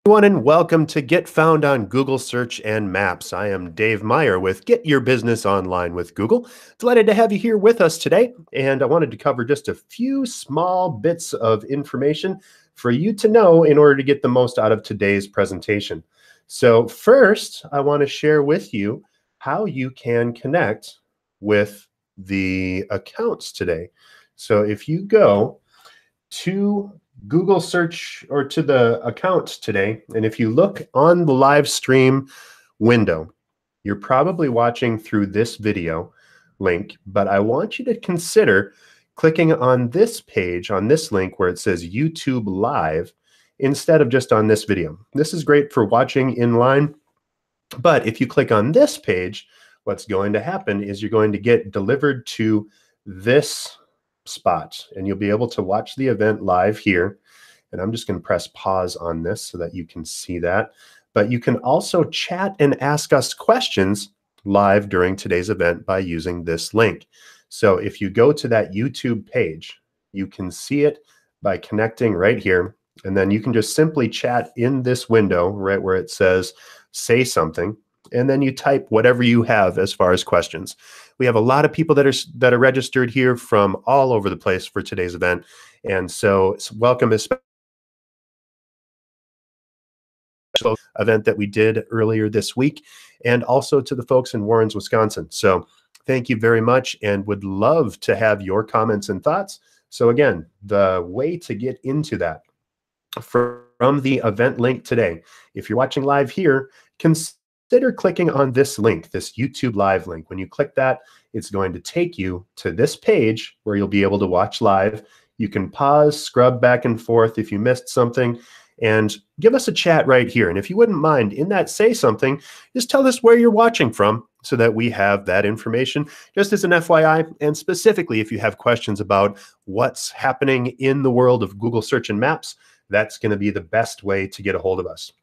Everyone, and welcome to Get Found on Google Search and Maps. I am Dave Meyer with Get Your Business Online with Google. Delighted to have you here with us today, and I wanted to cover just a few small bits of information for you to know in order to get the most out of today's presentation. So first, I want to share with you how you can connect with the accounts today. So if you go to Google search or to the account today, and if you look on the live stream window, you're probably watching through this video link, but I want you to consider clicking on this page, on this link where it says YouTube Live, instead of just on this video. This is great for watching in line, but if you click on this page, what's going to happen is you're going to get delivered to this spot, and you'll be able to watch the event live here. And I'm just going to press pause on this so that you can see that. But you can also chat and ask us questions live during today's event by using this link. So if you go to that YouTube page, you can see it by connecting right here. And then you can just simply chat in this window right where it says say something, and then you type whatever you have as far as questions. We have a lot of people that are registered here from all over the place for today's event, and so welcome, especially event that we did earlier this week, and also to the folks in Warrens, Wisconsin. So thank you very much, and would love to have your comments and thoughts. So again, the way to get into that from the event link today, if you're watching live here, consider clicking on this link, this YouTube Live link. When you click that, it's going to take you to this page where you'll be able to watch live. You can pause, scrub back and forth if you missed something, and give us a chat right here. And if you wouldn't mind, in that say something, just tell us where you're watching from so that we have that information, just as an FYI. And specifically, if you have questions about what's happening in the world of Google Search and Maps, that's going to be the best way to get a hold of us.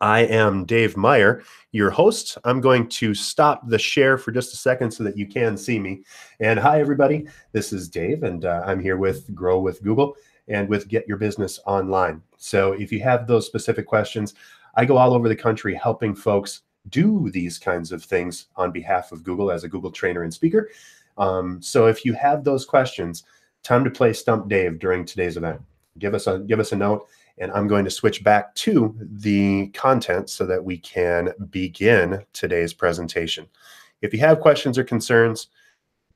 I am Dave Meyer, your host. I'm going to stop the share for just a second so that you can see me. And hi, everybody. This is Dave, and I'm here with Grow with Google and with Get Your Business Online. So if you have those specific questions, I go all over the country helping folks do these kinds of things on behalf of Google as a Google trainer and speaker. So if you have those questions, time to play Stump Dave during today's event. Give us a note, and I'm going to switch back to the content so that we can begin today's presentation. If you have questions or concerns,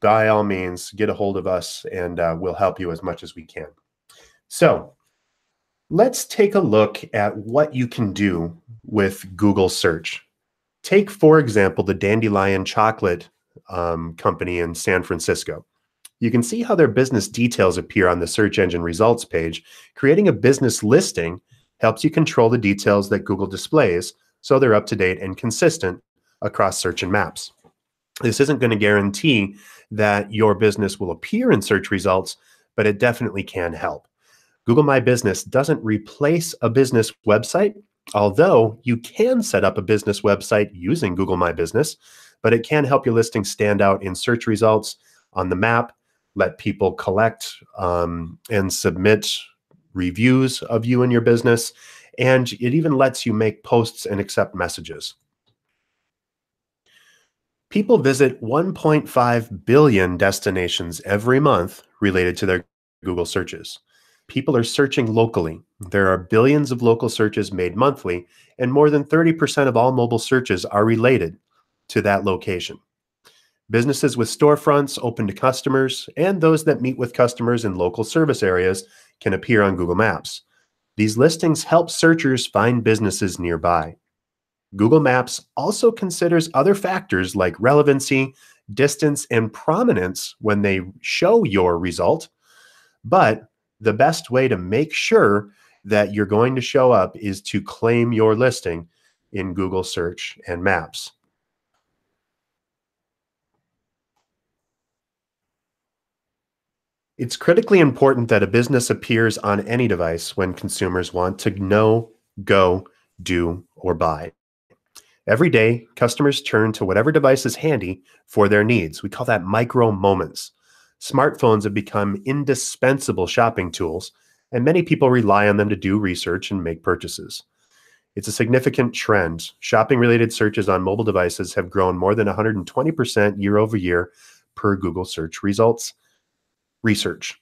by all means, get a hold of us, and we'll help you as much as we can. So let's take a look at what you can do with Google Search. Take, for example, the Dandelion Chocolate company in San Francisco. You can see how their business details appear on the search engine results page. Creating a business listing helps you control the details that Google displays so they're up to date and consistent across search and maps. This isn't going to guarantee that your business will appear in search results, but it definitely can help. Google My Business doesn't replace a business website, although you can set up a business website using Google My Business, but it can help your listing stand out in search results on the map, let people collect and submit reviews of you and your business, and it even lets you make posts and accept messages. People visit 1.5 billion destinations every month related to their Google searches. People are searching locally. There are billions of local searches made monthly, and more than 30% of all mobile searches are related to that location. Businesses with storefronts open to customers and those that meet with customers in local service areas can appear on Google Maps. These listings help searchers find businesses nearby. Google Maps also considers other factors like relevancy, distance, and prominence when they show your result. But the best way to make sure that you're going to show up is to claim your listing in Google Search and Maps. It's critically important that a business appears on any device when consumers want to know, go, do, or buy. Every day, customers turn to whatever device is handy for their needs. We call that micro moments. Smartphones have become indispensable shopping tools, and many people rely on them to do research and make purchases. It's a significant trend. Shopping-related searches on mobile devices have grown more than 120% year over year per Google search results research.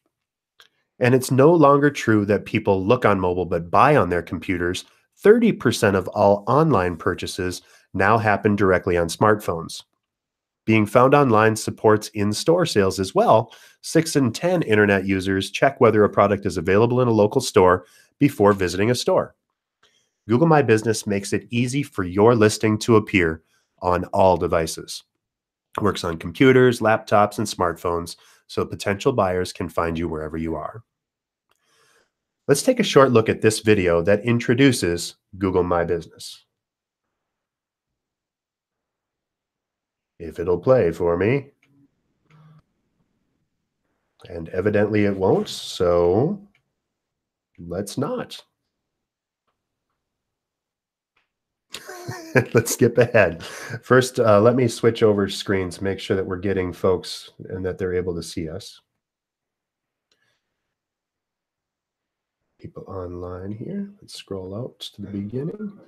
And it's no longer true that people look on mobile but buy on their computers. 30% of all online purchases now happen directly on smartphones. Being found online supports in-store sales as well. 6 in 10 internet users check whether a product is available in a local store before visiting a store. Google My Business makes it easy for your listing to appear on all devices. It works on computers, laptops, and smartphones, so potential buyers can find you wherever you are. Let's take a short look at this video that introduces Google My Business. If it'll play for me. And evidently it won't, so let's not. Let's skip ahead. First, let me switch over screens, make sure that we're getting folks and that they're able to see us. People online here. Let's scroll out to the beginning.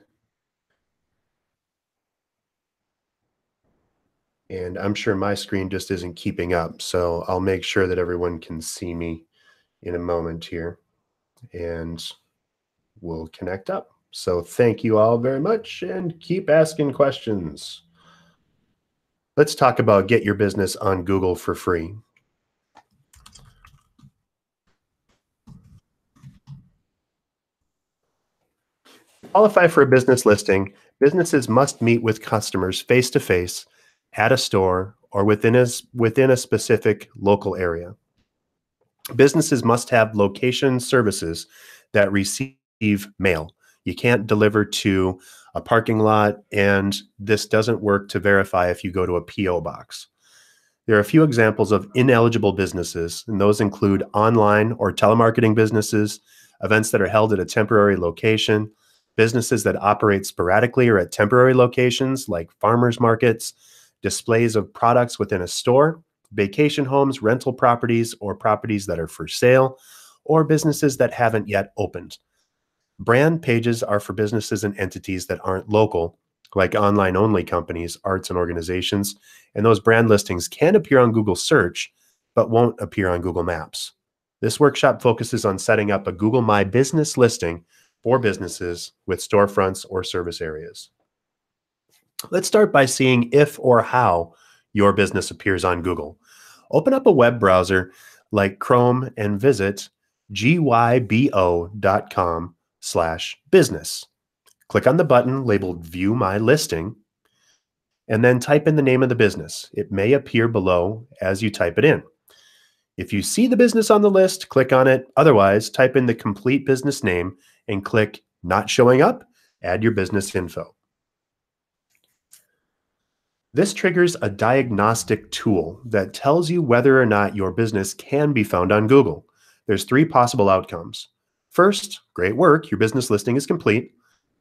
And I'm sure my screen just isn't keeping up, so I'll make sure that everyone can see me in a moment here, and we'll connect up. So thank you all very much, and keep asking questions. Let's talk about get your business on Google for free. To qualify for a business listing, businesses must meet with customers face-to-face at a store or within a specific local area. Businesses must have location services that receive mail. You can't deliver to a parking lot, and this doesn't work to verify if you go to a PO box. There are a few examples of ineligible businesses, and those include online or telemarketing businesses, events that are held at a temporary location, businesses that operate sporadically or at temporary locations like farmers markets, displays of products within a store, vacation homes, rental properties, or properties that are for sale, or businesses that haven't yet opened. Brand pages are for businesses and entities that aren't local, like online-only companies, arts, and organizations, and those brand listings can appear on Google Search, but won't appear on Google Maps. This workshop focuses on setting up a Google My Business listing for businesses with storefronts or service areas. Let's start by seeing if or how your business appears on Google. Open up a web browser like Chrome and visit gybo.com/business. Click on the button labeled View My Listing, and then type in the name of the business. It may appear below as you type it in. If you see the business on the list, click on it. Otherwise, type in the complete business name and click Not Showing Up, add your business info. This triggers a diagnostic tool that tells you whether or not your business can be found on Google. There's 3 possible outcomes. First, great work, your business listing is complete,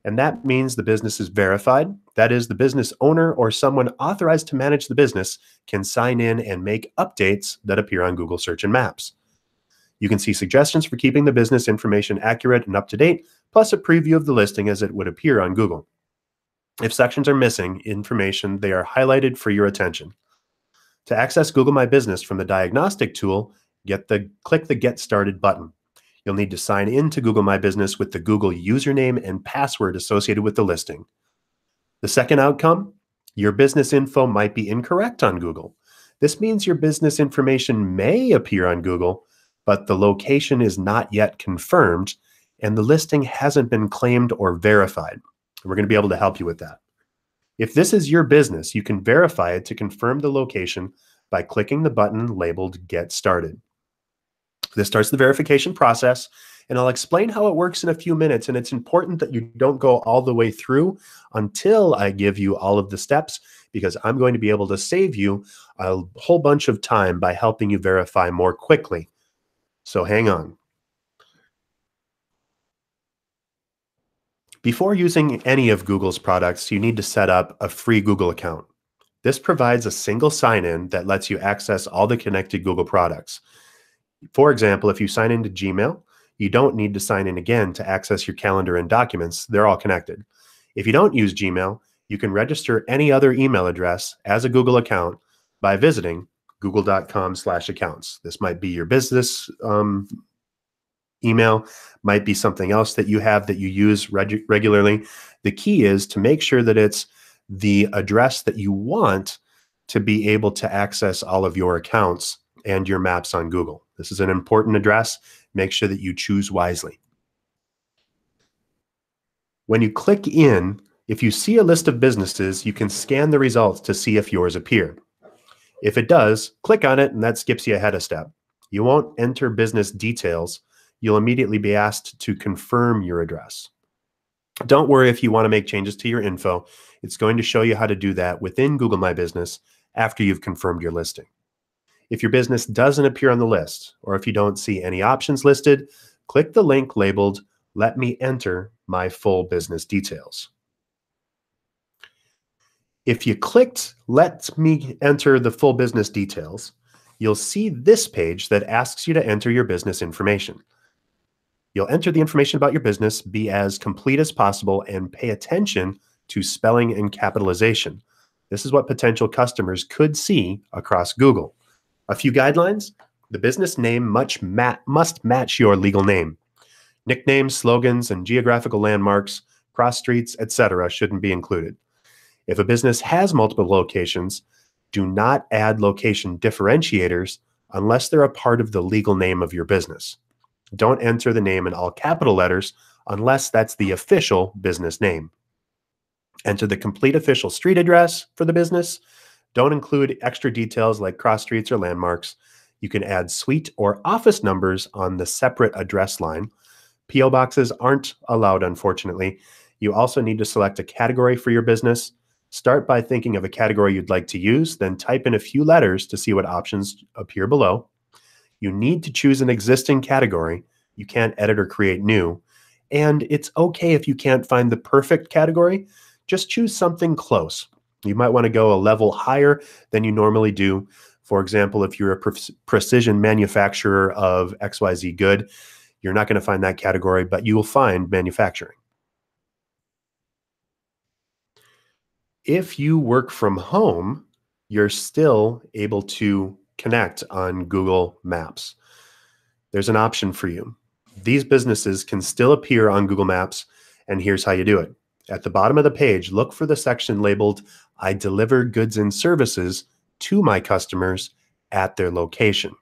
and that means the business is verified. That is, the business owner or someone authorized to manage the business can sign in and make updates that appear on Google Search and Maps. You can see suggestions for keeping the business information accurate and up to date, plus a preview of the listing as it would appear on Google. If sections are missing information, they are highlighted for your attention. To access Google My Business from the diagnostic tool, click the Get Started button. You'll need to sign in to Google My Business with the Google username and password associated with the listing. The second outcome, your business info might be incorrect on Google. This means your business information may appear on Google, but the location is not yet confirmed, and the listing hasn't been claimed or verified. We're going to be able to help you with that. If this is your business, you can verify it to confirm the location by clicking the button labeled Get Started. This starts the verification process, and I'll explain how it works in a few minutes, and it's important that you don't go all the way through until I give you all of the steps, because I'm going to be able to save you a whole bunch of time by helping you verify more quickly. So hang on. Before using any of Google's products, you need to set up a free Google account. This provides a single sign-in that lets you access all the connected Google products. For example, if you sign into Gmail, You don't need to sign in again to access your calendar and documents. They're all connected. If you don't use Gmail, you can register any other email address as a Google account by visiting google.com/accounts. This might be your business email, might be something else that you have that you use regularly. The key is to make sure that it's the address that you want to be able to access all of your accounts and your maps on Google. This is an important address. Make sure that you choose wisely. When you click in, if you see a list of businesses, you can scan the results to see if yours appear. If it does, click on it and that skips you ahead a step. You won't enter business details. You'll immediately be asked to confirm your address. Don't worry if you want to make changes to your info. It's going to show you how to do that within Google My Business after you've confirmed your listing. If your business doesn't appear on the list, or if you don't see any options listed, click the link labeled "Let me enter my full business details." If you clicked "Let me enter the full business details," you'll see this page that asks you to enter your business information. You'll enter the information about your business, be as complete as possible, and pay attention to spelling and capitalization. This is what potential customers could see across Google. A few guidelines: the business name must match your legal name. Nicknames, slogans, and geographical landmarks, cross streets, etc. shouldn't be included. If a business has multiple locations, do not add location differentiators unless they're a part of the legal name of your business. Don't enter the name in all capital letters unless that's the official business name. Enter the complete official street address for the business. Don't include extra details like cross streets or landmarks. You can add suite or office numbers on the separate address line. P.O. boxes aren't allowed, unfortunately. You also need to select a category for your business. Start by thinking of a category you'd like to use, then type in a few letters to see what options appear below. You need to choose an existing category. You can't edit or create new. And it's okay if you can't find the perfect category. Just choose something close. You might want to go a level higher than you normally do. For example, if you're a precision manufacturer of XYZ good, you're not going to find that category, but you will find manufacturing. If you work from home, you're still able to connect on Google Maps. There's an option for you. These businesses can still appear on Google Maps, and here's how you do it. At the bottom of the page, look for the section labeled "I deliver goods and services to my customers at their location."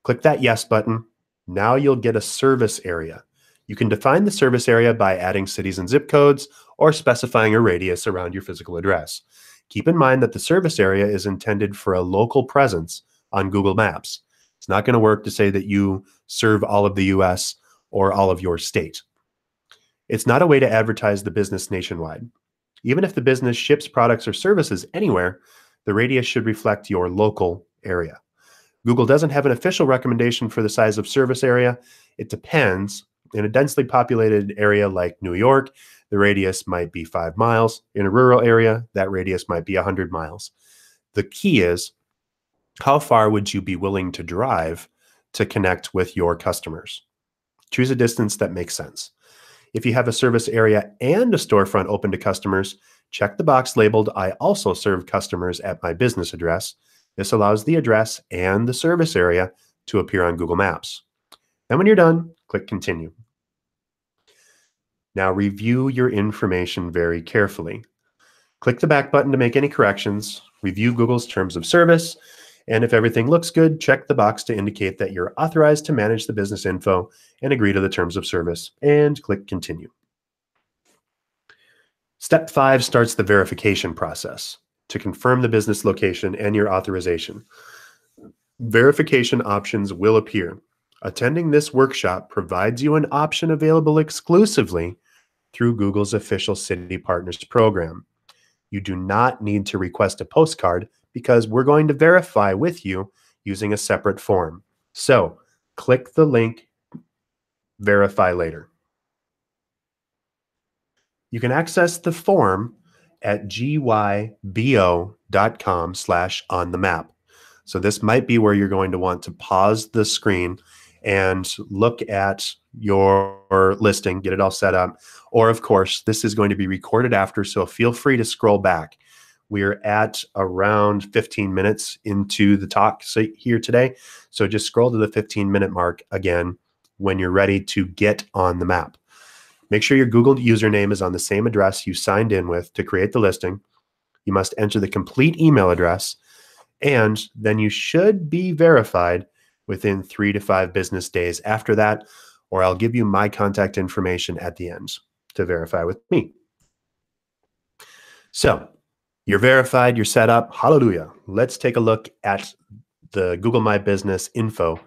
Click that Yes button. Now you'll get a service area. You can define the service area by adding cities and zip codes or specifying a radius around your physical address. Keep in mind that the service area is intended for a local presence on Google Maps. It's not going to work to say that you serve all of the US or all of your state. It's not a way to advertise the business nationwide. Even if the business ships products or services anywhere, the radius should reflect your local area. Google doesn't have an official recommendation for the size of service area. It depends. In a densely populated area like New York, the radius might be 5 miles. In a rural area, that radius might be 100 miles. The key is, how far would you be willing to drive to connect with your customers? Choose a distance that makes sense. If you have a service area and a storefront open to customers, check the box labeled "I also serve customers at my business address." This allows the address and the service area to appear on Google Maps. Then when you're done, click Continue. Now review your information very carefully. Click the back button to make any corrections, review Google's terms of service, and if everything looks good, check the box to indicate that you're authorized to manage the business info and agree to the terms of service, and click Continue. Step 5 starts the verification process to confirm the business location and your authorization. Verification options will appear. Attending this workshop provides you an option available exclusively through Google's official City Partners program. You do not need to request a postcard because we're going to verify with you using a separate form. So click the link, Verify Later. You can access the form at gybo.com/onthemap. So this might be where you're going to want to pause the screen and look at your listing, get it all set up. Or of course, this is going to be recorded after, so feel free to scroll back. We're at around 15 minutes into the talk here today. So just scroll to the 15-minute mark again when you're ready to get on the map. Make sure your Google username is on the same address you signed in with to create the listing. You must enter the complete email address, and then you should be verified within 3 to 5 business days after that, or I'll give you my contact information at the end to verify with me. So you're verified, you're set up, hallelujah. Let's take a look at the Google My Business info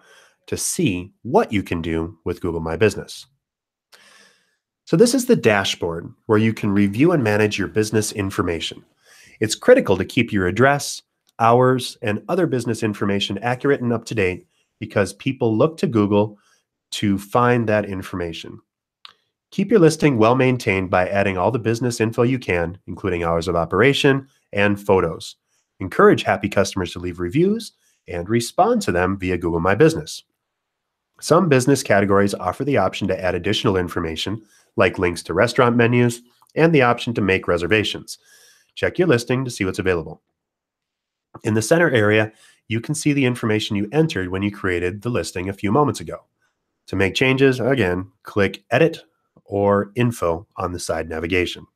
to see what you can do with Google My Business. So this is the dashboard where you can review and manage your business information. It's critical to keep your address, hours, and other business information accurate and up to date because people look to Google to find that information. Keep your listing well maintained by adding all the business info you can, including hours of operation and photos. Encourage happy customers to leave reviews and respond to them via Google My Business. Some business categories offer the option to add additional information, like links to restaurant menus and the option to make reservations. Check your listing to see what's available. In the center area, you can see the information you entered when you created the listing a few moments ago. To make changes, again, click Edit or Info on the side navigation.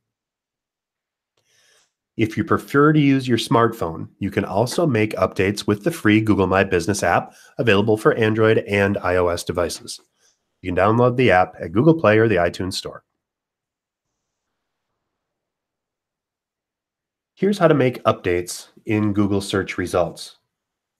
If you prefer to use your smartphone, you can also make updates with the free Google My Business app available for Android and iOS devices. You can download the app at Google Play or the iTunes Store. Here's how to make updates in Google search results.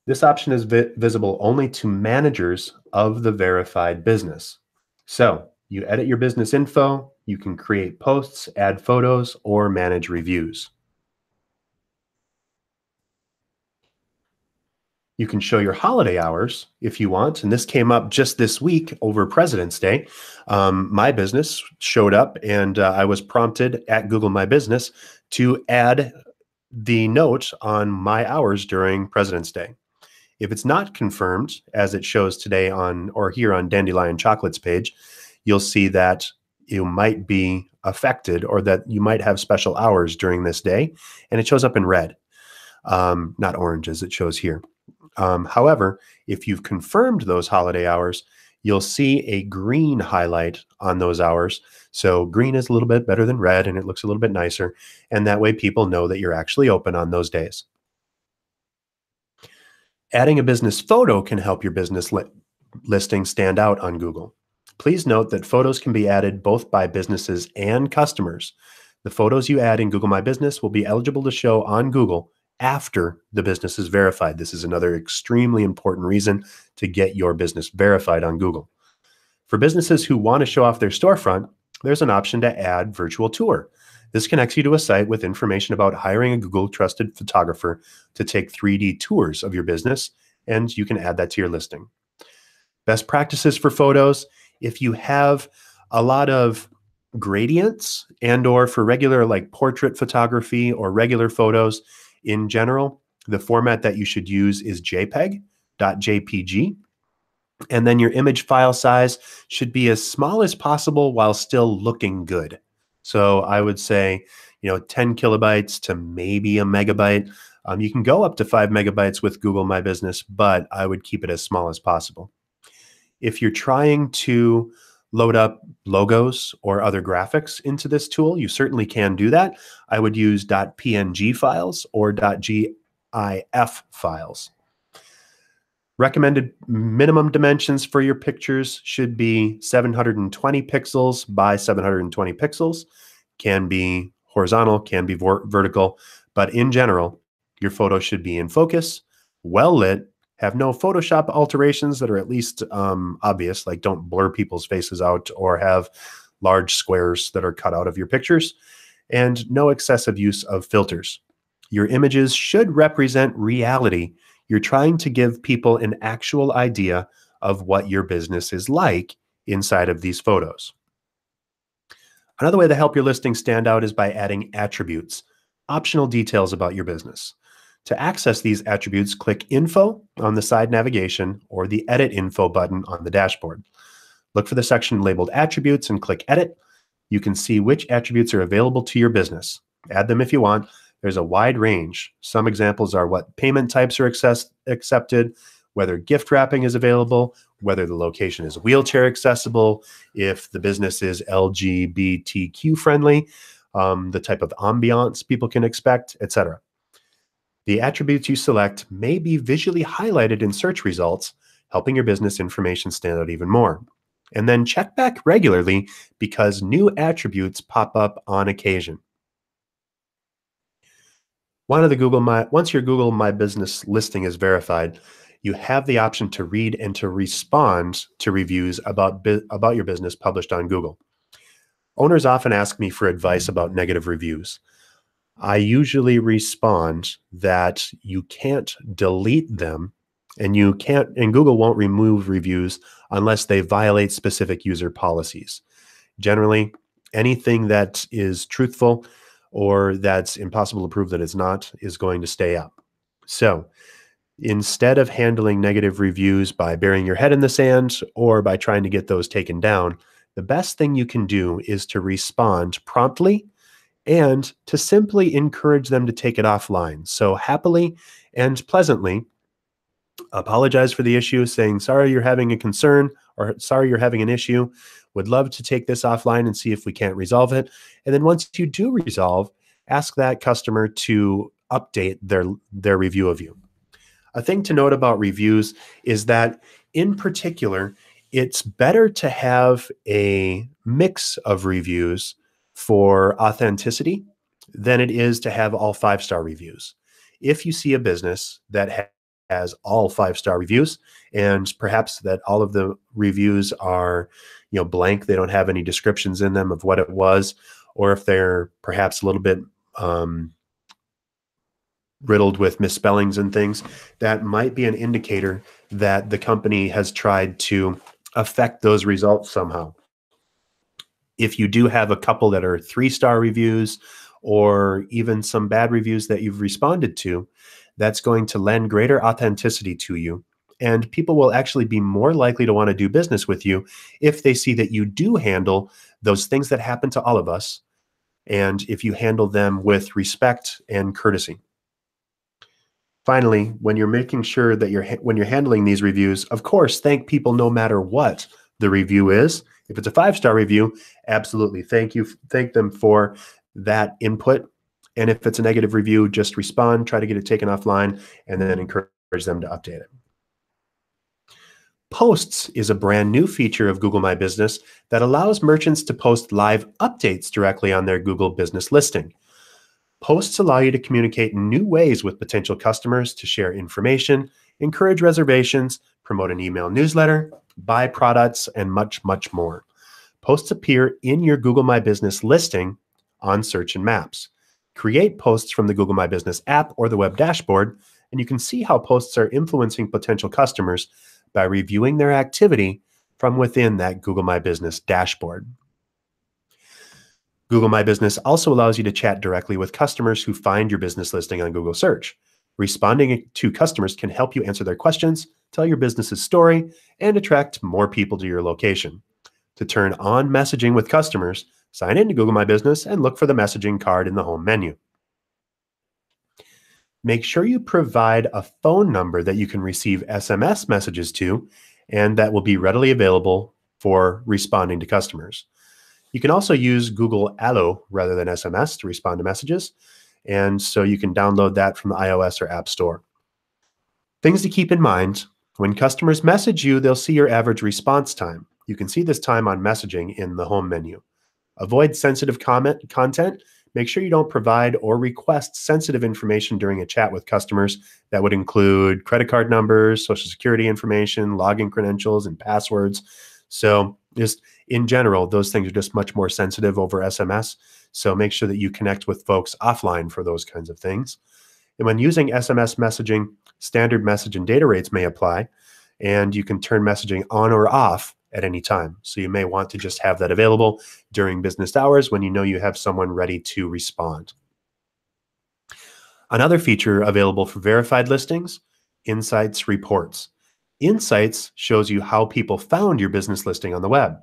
This option is visible only to managers of the verified business. So you edit your business info, you can create posts, add photos, or manage reviews. You can show your holiday hours if you want, and this came up just this week over President's Day. My business showed up, and I was prompted at Google My Business to add the note on my hours during President's Day. If it's not confirmed, as it shows today on or here on Dandelion Chocolate's page, you'll see that you might be affected or that you might have special hours during this day, and it shows up in red, not orange as it shows here. However, if you've confirmed those holiday hours, you'll see a green highlight on those hours. So green is a little bit better than red, and it looks a little bit nicer. And that way people know that you're actually open on those days. Adding a business photo can help your business listing stand out on Google. Please note that photos can be added both by businesses and customers. The photos you add in Google My Business will be eligible to show on Google after the business is verified. This is another extremely important reason to get your business verified on Google. For businesses who want to show off their storefront, there's an option to add virtual tour. This connects you to a site with information about hiring a Google trusted photographer to take 3D tours of your business, and you can add that to your listing. Best practices for photos: if you have a lot of gradients and or for regular like portrait photography or regular photos, in general, the format that you should use is JPEG.jpg. And then your image file size should be as small as possible while still looking good. So I would say, 10 kilobytes to maybe a megabyte. You can go up to 5 megabytes with Google My Business, but I would keep it as small as possible. If you're trying to load up logos or other graphics into this tool, you certainly can do that. I would use .png files or .gif files. Recommended minimum dimensions for your pictures should be 720 pixels by 720 pixels. Can be horizontal, can be vertical, but in general, your photo should be in focus, well lit, have no Photoshop alterations that are at least obvious, like don't blur people's faces out or have large squares that are cut out of your pictures, and no excessive use of filters. Your images should represent reality. You're trying to give people an actual idea of what your business is like inside of these photos. Another way to help your listing stand out is by adding attributes, optional details about your business. To access these attributes, click Info on the side navigation or the Edit Info button on the dashboard. Look for the section labeled Attributes and click Edit. You can see which attributes are available to your business. Add them if you want. There's a wide range. Some examples are what payment types are accepted, whether gift wrapping is available, whether the location is wheelchair accessible, if the business is LGBTQ friendly, the type of ambiance people can expect, etc. The attributes you select may be visually highlighted in search results, helping your business information stand out even more. And then check back regularly because new attributes pop up on occasion. Once your Google My Business listing is verified, you have the option to read and to respond to reviews about your business published on Google. Owners often ask me for advice about negative reviews. I usually respond that you can't delete them and Google won't remove reviews unless they violate specific user policies. Generally, anything that is truthful or that's impossible to prove that it's not is going to stay up. So instead of handling negative reviews by burying your head in the sand or by trying to get those taken down, the best thing you can do is to respond promptly and to simply encourage them to take it offline. So happily and pleasantly apologize for the issue, saying, sorry you're having a concern or sorry you're having an issue. Would love to take this offline and see if we can't resolve it. And then once you do resolve, ask that customer to update their review of you. A thing to note about reviews is that in particular, it's better to have a mix of reviews for authenticity than it is to have all 5-star reviews. If you see a business that has all 5-star reviews and perhaps that all of the reviews are, blank, they don't have any descriptions in them of what it was, or if they're perhaps a little bit riddled with misspellings and things, that might be an indicator that the company has tried to affect those results somehow. If you do have a couple that are 3-star reviews or even some bad reviews that you've responded to, that's going to lend greater authenticity to you. And people will actually be more likely to want to do business with you if they see that you do handle those things that happen to all of us, and if you handle them with respect and courtesy. Finally, when you're making sure that when you're handling these reviews, of course, thank people no matter what the review is. If it's a 5-star review, absolutely thank them for that input. And if it's a negative review, just respond, try to get it taken offline, and then encourage them to update it. Posts is a brand new feature of Google My Business that allows merchants to post live updates directly on their Google Business listing. Posts allow you to communicate in new ways with potential customers, to share information, encourage reservations, promote an email newsletter, buy products, and much, much more. Posts appear in your Google My Business listing on Search and Maps. Create posts from the Google My Business app or the web dashboard, and you can see how posts are influencing potential customers by reviewing their activity from within that Google My Business dashboard. Google My Business also allows you to chat directly with customers who find your business listing on Google Search. Responding to customers can help you answer their questions, tell your business's story, and attract more people to your location. To turn on messaging with customers, sign in to Google My Business and look for the messaging card in the home menu. Make sure you provide a phone number that you can receive SMS messages to and that will be readily available for responding to customers. You can also use Google Allo rather than SMS to respond to messages, and so you can download that from the iOS or App Store. Things to keep in mind: when customers message you, they'll see your average response time. You can see this time on messaging in the home menu. Avoid sensitive content. Make sure you don't provide or request sensitive information during a chat with customers. That would include credit card numbers, social security information, login credentials, and passwords. So just in general, those things are just much more sensitive over SMS. So make sure that you connect with folks offline for those kinds of things. And when using SMS messaging, standard message and data rates may apply, and you can turn messaging on or off at any time. So you may want to just have that available during business hours when you know you have someone ready to respond. Another feature available for verified listings: Insights Reports. Insights shows you how people found your business listing on the web.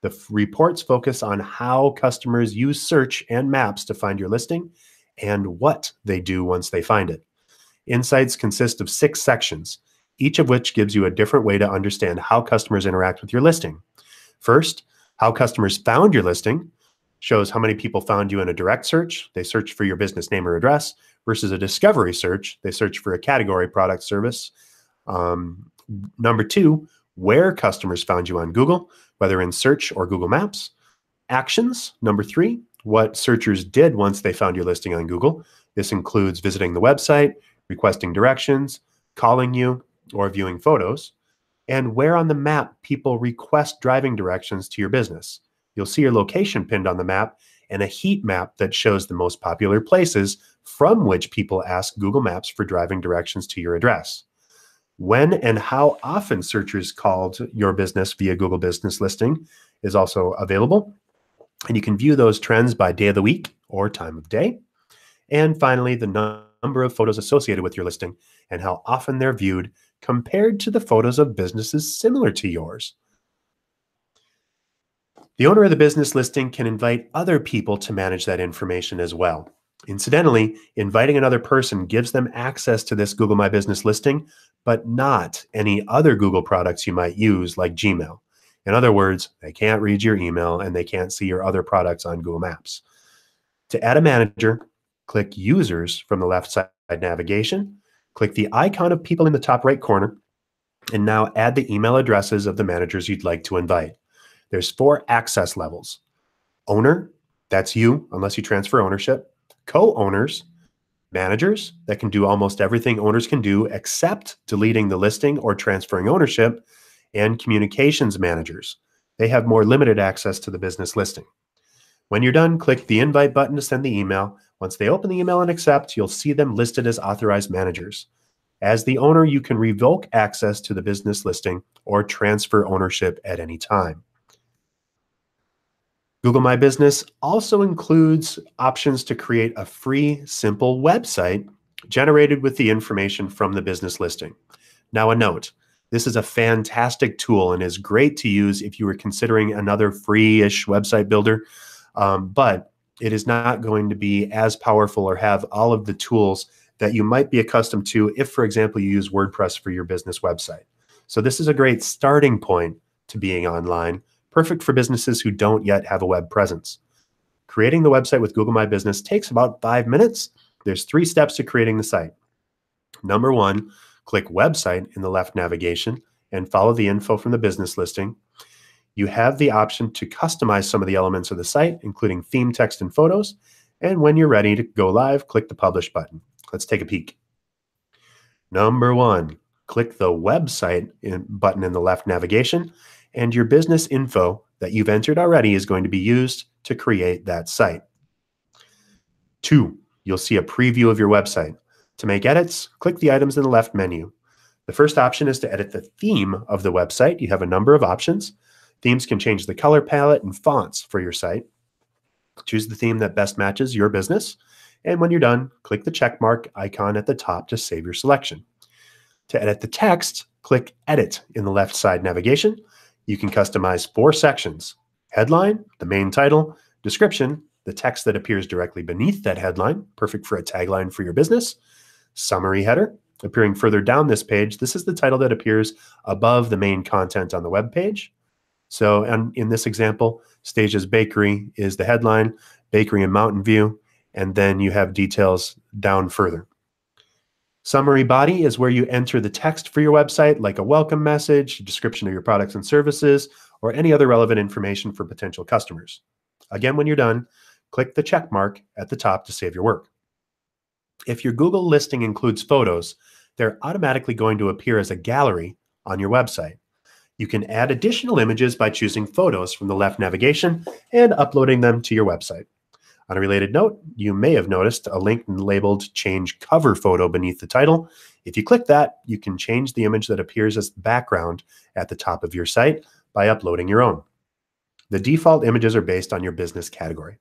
The reports focus on how customers use search and maps to find your listing and what they do once they find it. Insights consist of 6 sections, each of which gives you a different way to understand how customers interact with your listing. First, how customers found your listing shows how many people found you in a direct search. They searched for your business name or address versus a discovery search. They search for a category, product, service. Number 2, where customers found you on Google, whether in search or Google Maps. Actions. Number 3, what searchers did once they found your listing on Google. This includes visiting the website, requesting directions, calling you, or viewing photos. And where on the map people request driving directions to your business. You'll see your location pinned on the map and a heat map that shows the most popular places from which people ask Google Maps for driving directions to your address. When and how often searchers called your business via Google Business Listing is also available. And you can view those trends by day of the week or time of day. And finally, the number of photos associated with your listing and how often they're viewed compared to the photos of businesses similar to yours. The owner of the business listing can invite other people to manage that information as well. Incidentally, inviting another person gives them access to this Google My Business listing, but not any other Google products you might use like Gmail. In other words, they can't read your email and they can't see your other products on Google Maps. To add a manager, click Users from the left side navigation, click the icon of people in the top right corner, and now add the email addresses of the managers you'd like to invite. There's 4 access levels. Owner, that's you, unless you transfer ownership. Co-owners, managers that can do almost everything owners can do except deleting the listing or transferring ownership, and communications managers. They have more limited access to the business listing. When you're done, click the invite button to send the email. Once they open the email and accept, you'll see them listed as authorized managers. As the owner, you can revoke access to the business listing or transfer ownership at any time. Google My Business also includes options to create a free, simple website generated with the information from the business listing. Now, a note, this is a fantastic tool and is great to use if you were considering another free-ish website builder, but it is not going to be as powerful or have all of the tools that you might be accustomed to if, for example, you use WordPress for your business website. So this is a great starting point to being online, perfect for businesses who don't yet have a web presence. Creating the website with Google My Business takes about 5 minutes. There's 3 steps to creating the site. Number 1, click Website in the left navigation and follow the info from the business listing. You have the option to customize some of the elements of the site, including theme, text, and photos. And when you're ready to go live, click the Publish button. Let's take a peek. Number 1, click the Website button in the left navigation, and your business info that you've entered already is going to be used to create that site. 2, you'll see a preview of your website. To make edits, click the items in the left menu. The first option is to edit the theme of the website. You have a number of options. Themes can change the color palette and fonts for your site. Choose the theme that best matches your business. And when you're done, click the check mark icon at the top to save your selection. To edit the text, click Edit in the left side navigation. You can customize 4 sections: headline, the main title, description, the text that appears directly beneath that headline, perfect for a tagline for your business, summary header, appearing further down this page. This is the title that appears above the main content on the web page. So in this example, Stage's Bakery is the headline, Bakery in Mountain View, and then you have details down further. Summary body is where you enter the text for your website, like a welcome message, a description of your products and services, or any other relevant information for potential customers. Again, when you're done, click the check mark at the top to save your work. If your Google listing includes photos, they're automatically going to appear as a gallery on your website. You can add additional images by choosing photos from the left navigation and uploading them to your website. On a related note, you may have noticed a link labeled Change Cover Photo beneath the title. If you click that, you can change the image that appears as the background at the top of your site by uploading your own. The default images are based on your business category.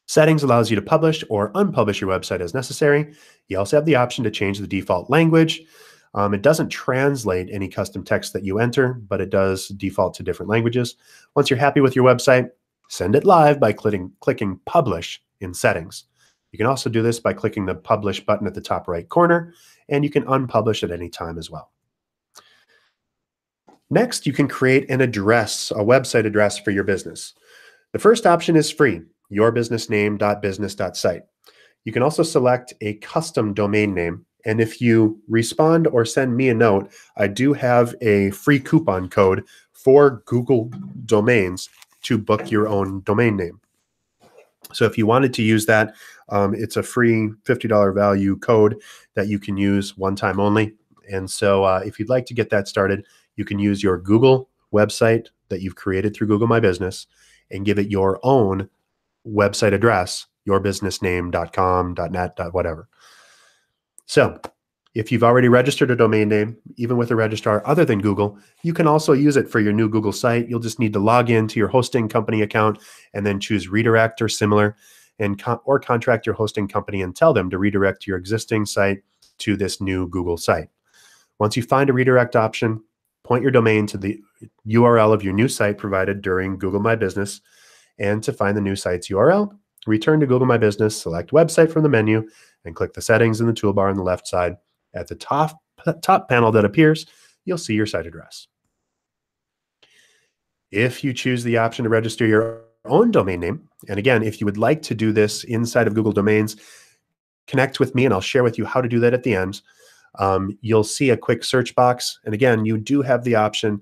Settings allows you to publish or unpublish your website as necessary. You also have the option to change the default language. It doesn't translate any custom text that you enter, but it does default to different languages. Once you're happy with your website, send it live by clicking Publish in Settings. You can also do this by clicking the Publish button at the top right corner, and you can unpublish at any time as well. Next, you can create an address, a website address for your business. The first option is free, yourbusinessname.business.site. You can also select a custom domain name. And if you respond or send me a note, I do have a free coupon code for Google domains to book your own domain name. So if you wanted to use that, it's a free $50 value code that you can use one time only. And so if you'd like to get that started, you can use your Google website that you've created through Google My Business and give it your own website address, yourbusinessname.com, .net, whatever. So if you've already registered a domain name, even with a registrar other than Google, you can also use it for your new Google site. You'll just need to log into your hosting company account and then choose redirect or similar, and or contract your hosting company and tell them to redirect your existing site to this new Google site. Once you find a redirect option, point your domain to the URL of your new site provided during Google My Business. And to find the new site's URL, return to Google My Business, select Website from the menu, and click the settings in the toolbar on the left side. At the top panel that appears, you'll see your site address. If you choose the option to register your own domain name, and again, if you would like to do this inside of Google Domains, connect with me and I'll share with you how to do that at the end. You'll see a quick search box. And again, you do have the option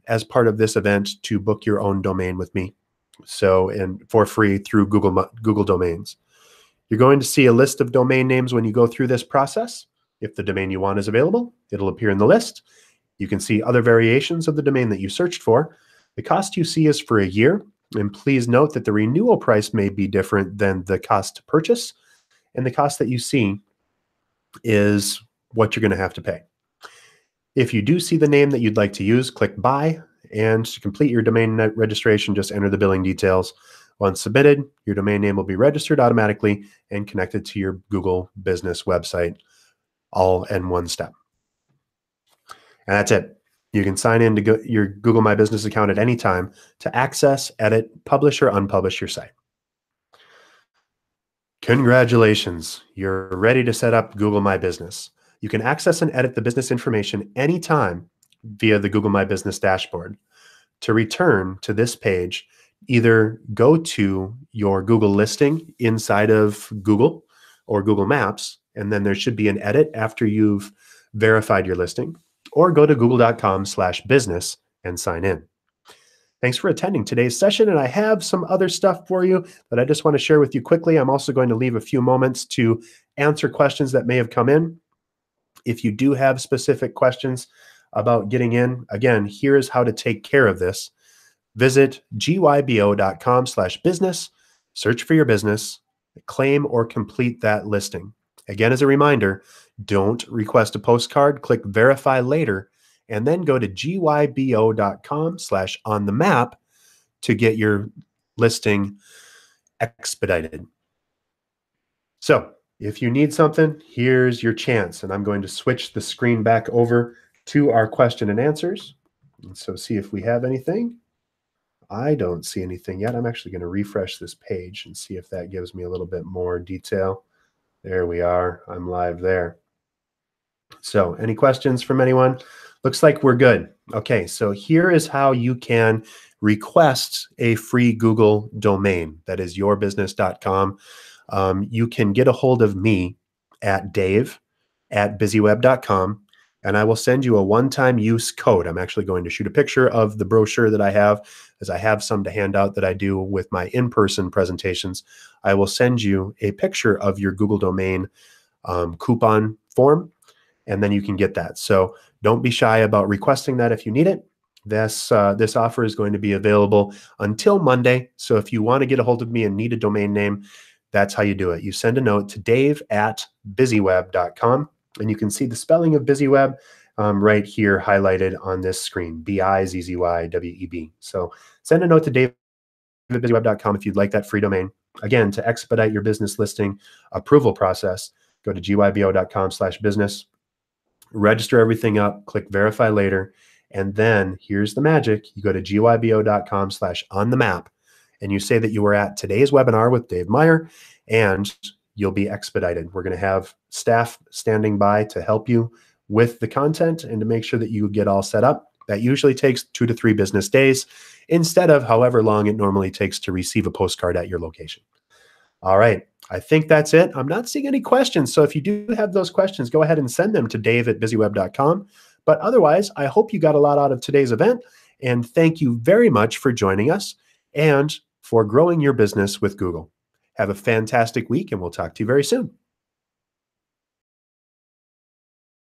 as part of this event to book your own domain with me. So, and for free through Google Domains. You're going to see a list of domain names when you go through this process. If the domain you want is available, it'll appear in the list. You can see other variations of the domain that you searched for. The cost you see is for a year. And please note that the renewal price may be different than the cost to purchase. And the cost that you see is what you're going to have to pay. If you do see the name that you'd like to use, click Buy. And to complete your domain registration, just enter the billing details. Once submitted, your domain name will be registered automatically and connected to your Google Business website, all in one step. And that's it. You can sign in to your Google My Business account at any time to access, edit, publish, or unpublish your site. Congratulations, you're ready to set up Google My Business. You can access and edit the business information anytime via the Google My Business dashboard. To return to this page, either go to your Google listing inside of Google or Google Maps, and then there should be an edit after you've verified your listing, or go to google.com/business and sign in. Thanks for attending today's session, and I have some other stuff for you that I just want to share with you quickly. I'm also going to leave a few moments to answer questions that may have come in. If you do have specific questions about getting in, again, here's how to take care of this. Visit gybo.com/business, search for your business, claim or complete that listing. Again, as a reminder, don't request a postcard, click verify later, and then go to gybo.com/on-the-map to get your listing expedited. So if you need something, here's your chance. And I'm going to switch the screen back over to our question and answers. And so see if we have anything. I don't see anything yet. I'm actually going to refresh this page and see if that gives me a little bit more detail. There we are. I'm live there. So any questions from anyone? Looks like we're good. Okay, so here is how you can request a free Google domain. That is yourbusiness.com. You can get a hold of me at dave@busyweb.com, and I will send you a one-time use code. I'm actually going to shoot a picture of the brochure that I have, as I have some to hand out that I do with my in-person presentations. I will send you a picture of your Google domain coupon form, and then you can get that. So don't be shy about requesting that if you need it. This offer is going to be available until Monday. So if you want to get a hold of me and need a domain name, that's how you do it. You send a note to dave@busyweb.com, and you can see the spelling of BusyWeb right here highlighted on this screen, BIZZYWEB. So send a note to dave@busyweb.com if you'd like that free domain. Again, to expedite your business listing approval process, go to gybo.com/business. register everything up, click verify later. And then here's the magic. You go to gybo.com/on-the-map and you say that you were at today's webinar with Dave Meyer, and you'll be expedited. We're going to have staff standing by to help you with the content and to make sure that you get all set up. That usually takes 2 to 3 business days instead of however long it normally takes to receive a postcard at your location. All right. I think that's it. I'm not seeing any questions. So if you do have those questions, go ahead and send them to dave@busyweb.com. But otherwise, I hope you got a lot out of today's event. And thank you very much for joining us and for growing your business with Google. Have a fantastic week, and we'll talk to you very soon.